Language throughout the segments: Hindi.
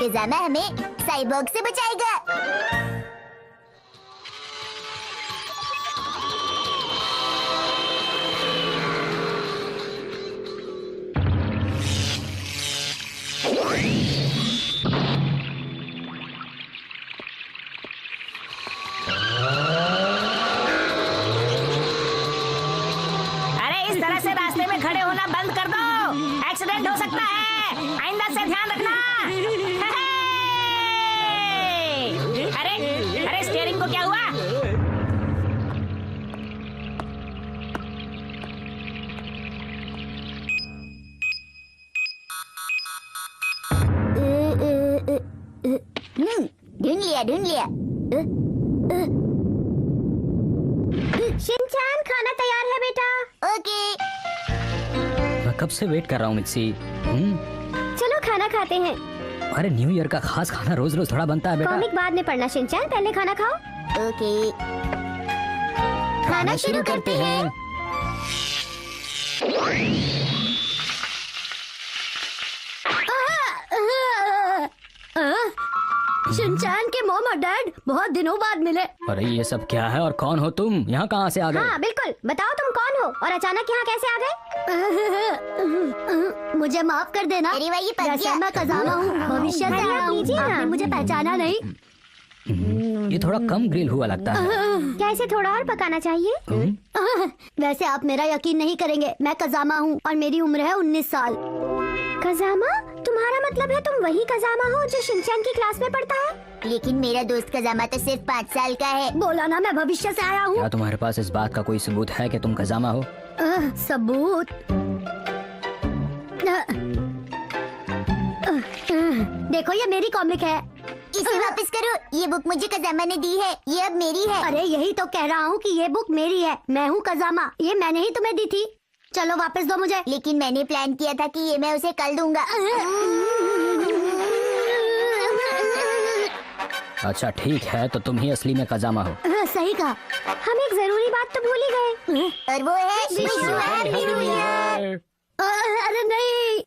कज़ामा हमें साइबॉर्ग से बचाएगा। एक्सीडेंट हो सकता है, आइंदा से ध्यान रखना। अरे अरे स्टीयरिंग को क्या हुआ? ढूंढ लिया। शिनचैन, खाना तैयार है बेटा। ओके। मैं कब से वेट कर रहा हूँ मिक्सी। चलो खाना खाते हैं। अरे न्यू ईयर का खास खाना रोज रोज थोड़ा बनता है बेटा। कॉमिक बाद में पढ़ना शिनचैन, पहले खाना खाओ। ओके, खाना शुरू करते हैं। शिनचैन के मॉम और डैड बहुत दिनों बाद मिले। अरे ये सब क्या है और कौन हो तुम? यहाँ कहाँ से आ गए? हाँ बिल्कुल, बताओ तुम कौन हो और अचानक यहाँ कैसे आ गए? मुझे माफ कर देना, वैसे मैं कज़ामा हूँ, भविष्य से आया हूँ। आपने मुझे पहचाना नहीं। ये थोड़ा कम ग्रिल हुआ लगता है। क्या इसे थोड़ा और पकाना चाहिए? वैसे आप मेरा यकीन नहीं करेंगे, मैं कज़ामा हूँ और मेरी उम्र है 19 साल। कज़ामा? तुम्हारा मतलब है तुम वही कज़ामा हो जो शिनचैन की क्लास में पढ़ता है? लेकिन मेरा दोस्त कज़ामा तो सिर्फ 5 साल का है। बोला ना, मैं भविष्य से आया हूँ। क्या तुम्हारे पास इस बात का कोई सबूत है कि तुम कज़ामा हो? सबूत? देखो ये मेरी कॉमिक है। इसे वापस करो, ये बुक मुझे कज़ामा ने दी है, ये अब मेरी है। अरे यही तो कह रहा हूँ कि ये बुक मेरी है, मैं हूँ कज़ामा, ये मैंने ही तुम्हें दी थी। चलो वापस दो मुझे। लेकिन मैंने प्लान किया था कि ये मैं उसे कल दूंगा। अच्छा ठीक है, तो तुम ही असली में कज़ामा हो। सही कहा। हम एक जरूरी बात तो भूल ही गए, और वो है अरे नहीं,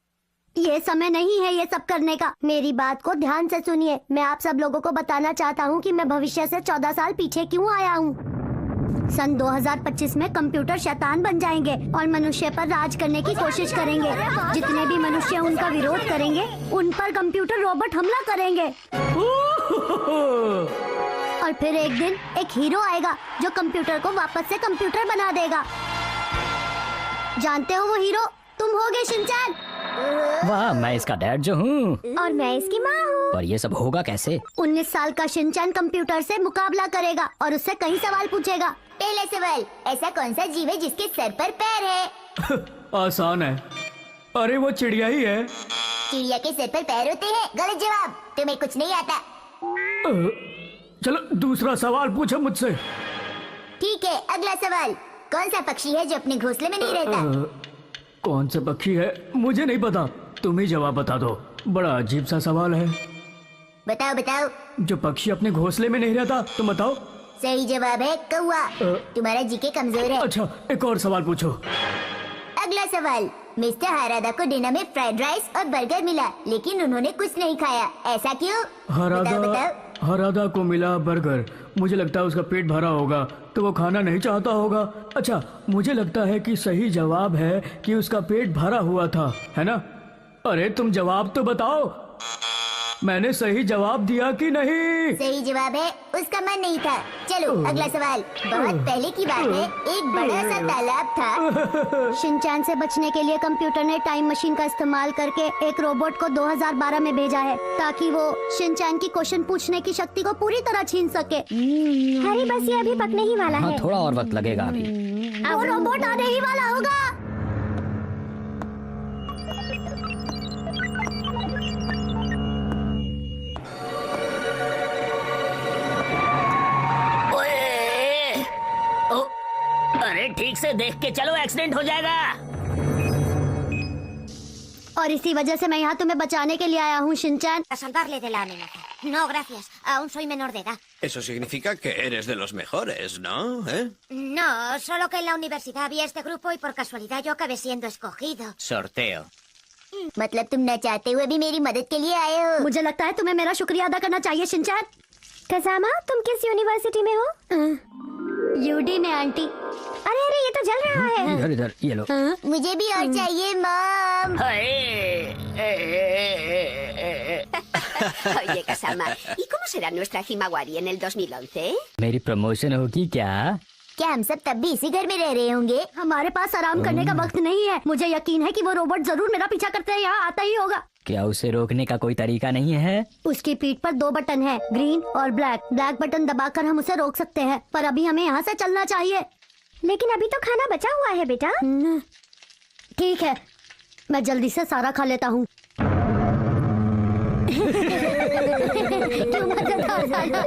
ये समय नहीं है ये सब करने का। मेरी बात को ध्यान से सुनिए। मैं आप सब लोगों को बताना चाहता हूँ कि मैं भविष्य से 14 साल पीछे क्यों आया हूँ। सन 2025 में कंप्यूटर शैतान बन जाएंगे और मनुष्य पर राज करने की कोशिश करेंगे। जितने भी मनुष्य उनका विरोध करेंगे, उन पर कंप्यूटर रोबोट हमला करेंगे। और फिर एक दिन एक हीरो आएगा जो कंप्यूटर को वापस से कंप्यूटर बना देगा। जानते हो वो हीरो तुम होगे शिनचैन। वाह, मैं इसका डैड जो हूँ और मैं इसकी माँ हूँ। पर ये सब होगा कैसे? 19 साल का शिनचैन कंप्यूटर से मुकाबला करेगा और उससे कई सवाल पूछेगा। पहला सवाल, ऐसा कौन सा जीव है जिसके सर पर पैर है? आसान है, अरे वो चिड़िया ही है। चिड़िया के सर पर पैर होते हैं? गलत जवाब, तुम्हें कुछ नहीं आता। चलो दूसरा सवाल पूछो मुझसे। ठीक है, अगला सवाल, कौन सा पक्षी है जो अपने घोंसले में नहीं रहता? कौन सा पक्षी है मुझे नहीं पता, तुम ही जवाब बता दो। बड़ा अजीब सा सवाल है। बताओ बताओ। जो पक्षी अपने घोंसले में नहीं रहता, तुम बताओ। सही जवाब है कौवा। तुम्हारा जीके कमजोर है। अच्छा एक और सवाल पूछो। अगला सवाल, मिस्टर हारादा को डिनर में फ्राइड राइस और बर्गर मिला, लेकिन उन्होंने कुछ नहीं खाया, ऐसा क्यों? हारादा को मिला बर्गर, मुझे लगता है उसका पेट भरा होगा तो वो खाना नहीं चाहता होगा। अच्छा, मुझे लगता है कि सही जवाब है कि उसका पेट भरा हुआ था, है ना? अरे तुम जवाब तो बताओ, मैंने सही जवाब दिया कि नहीं? सही जवाब है उसका मन नहीं था। चलो अगला सवाल, बहुत पहले की बात है, एक बड़ा सा तालाब था। शिनचैन से बचने के लिए कंप्यूटर ने टाइम मशीन का इस्तेमाल करके एक रोबोट को 2012 में भेजा है ताकि वो शिनचैन की क्वेश्चन पूछने की शक्ति को पूरी तरह छीन सके। अरे बस ये अभी पकने ही वाला है। थोड़ा और वक्त लगेगा अभी। वो रोबोट आने ही वाला होगा। अरे ठीक से देख के चलो, एक्सीडेंट हो जाएगा। और इसी वजह से मैं यहाँ तुम्हें बचाने के लिए आया हूँ Shinchan. Salvarle de la amenaza. No, gracias. Aún soy menor de edad. Eso significa que eres de los mejores, ¿no? No, solo que en la universidad había este grupo y por casualidad yo acabé siendo escogido. Sorteo. मतलब तुम न चाहते हुए भी मेरी मदद के लिए आए हो। मुझे लगता है तुम्हें मेरा शुक्रिया अदा करना चाहिए शिनचैन। कज़ामा, तुम किस यूनिवर्सिटी में हो? यूडी में आंटी। अरे अरे, ये तो जल रहा है। इधर इधर ये लो। मुझे भी और चाहिए mom. Oye, Kasama, ¿y cómo será nuestra Himawari en el 2011? मेरी प्रमोशन होगी क्या? क्या हम सब तब भी इसी घर में रह रहे होंगे? हमारे पास आराम करने का वक्त नहीं है। मुझे यकीन है कि वो रोबोट जरूर मेरा पीछा करते हैं, यहाँ आता ही होगा। क्या उसे रोकने का कोई तरीका नहीं है? उसकी पीठ पर 2 बटन हैं, ग्रीन और ब्लैक। ब्लैक बटन दबाकर हम उसे रोक सकते हैं, पर अभी हमें यहाँ से चलना चाहिए। लेकिन अभी तो खाना बचा हुआ है बेटा। ठीक है, मैं जल्दी से सारा खा लेता हूँ। क्यों मजेदार था ना?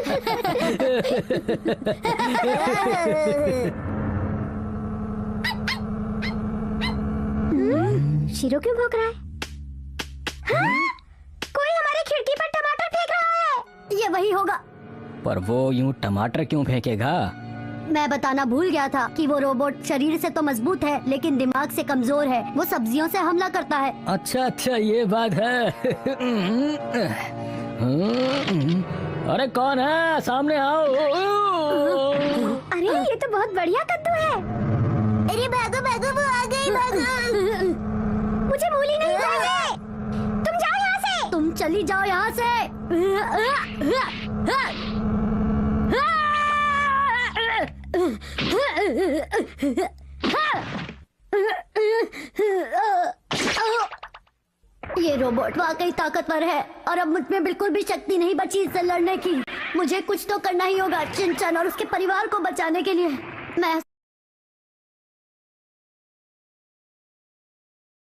शीरो क्यों भौंक रहा है? हाँ? कोई हमारी खिड़की पर टमाटर फेंक रहा है। ये वही होगा। पर वो यूं टमाटर क्यों फेंकेगा? मैं बताना भूल गया था कि वो रोबोट शरीर से तो मजबूत है, लेकिन दिमाग से कमजोर है। वो सब्जियों से हमला करता है। अच्छा अच्छा, ये बात है। अरे कौन है? सामने आओ। अरे ये तो बहुत बढ़िया कद्दू है। अरे भागो भागो, वो आ गई, भागो। मुझे भूली नहीं चाहिए। तुम जाओ यहाँ से। तुम चली जाओ यहाँ से। ये रोबोट वाकई ताकतवर है और अब मुझ में बिल्कुल भी शक्ति नहीं बची इससे लड़ने की। मुझे कुछ तो करना ही होगा शिनचैन और उसके परिवार को बचाने के लिए। मैं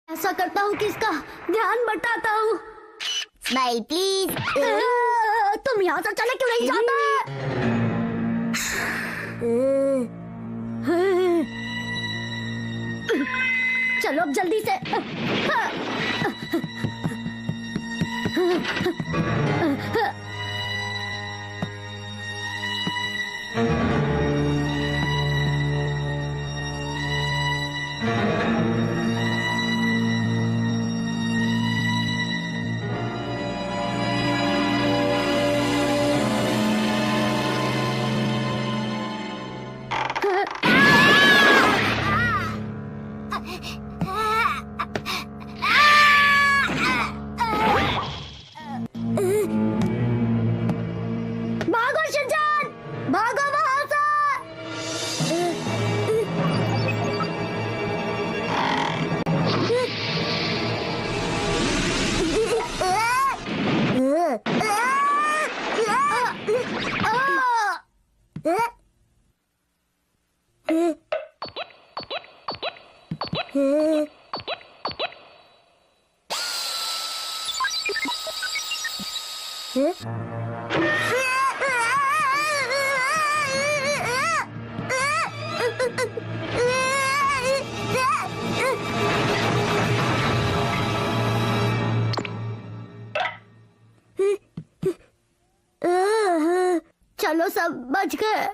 ऐसा करता हूँ कि इसका ध्यान बटाता हूँ। Smile please. तुम यहाँ से चले क्यों नहीं जाते? चलो अब जल्दी से। भागो शिनचैन, भागो वहां से। चलो सब बच गए।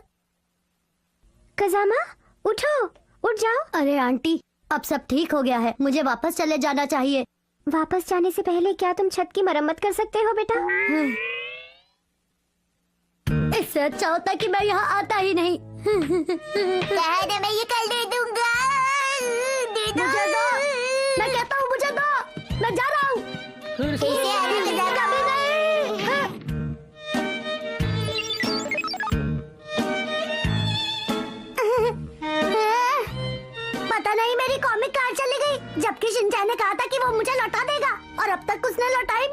कज़ामा, उठो, उठ जाओ। अरे आंटी, अब सब ठीक हो गया है, मुझे वापस चले जाना चाहिए। वापस जाने से पहले क्या तुम छत की मरम्मत कर सकते हो बेटा? इससे अच्छा होता कि मैं यहाँ आता ही नहीं। मैं ये कल दे दूंगा। दे दो। मुझे दो। मैं कहता हूँ मुझे दो। मैं जा रहा हूँ। कभी नहीं। पता नहीं मेरी कॉमिक कहाँ चली गई, जबकि शिनचैन ने कहा था कि वो मुझे लौटा देगा और अब तक उसने लौटाई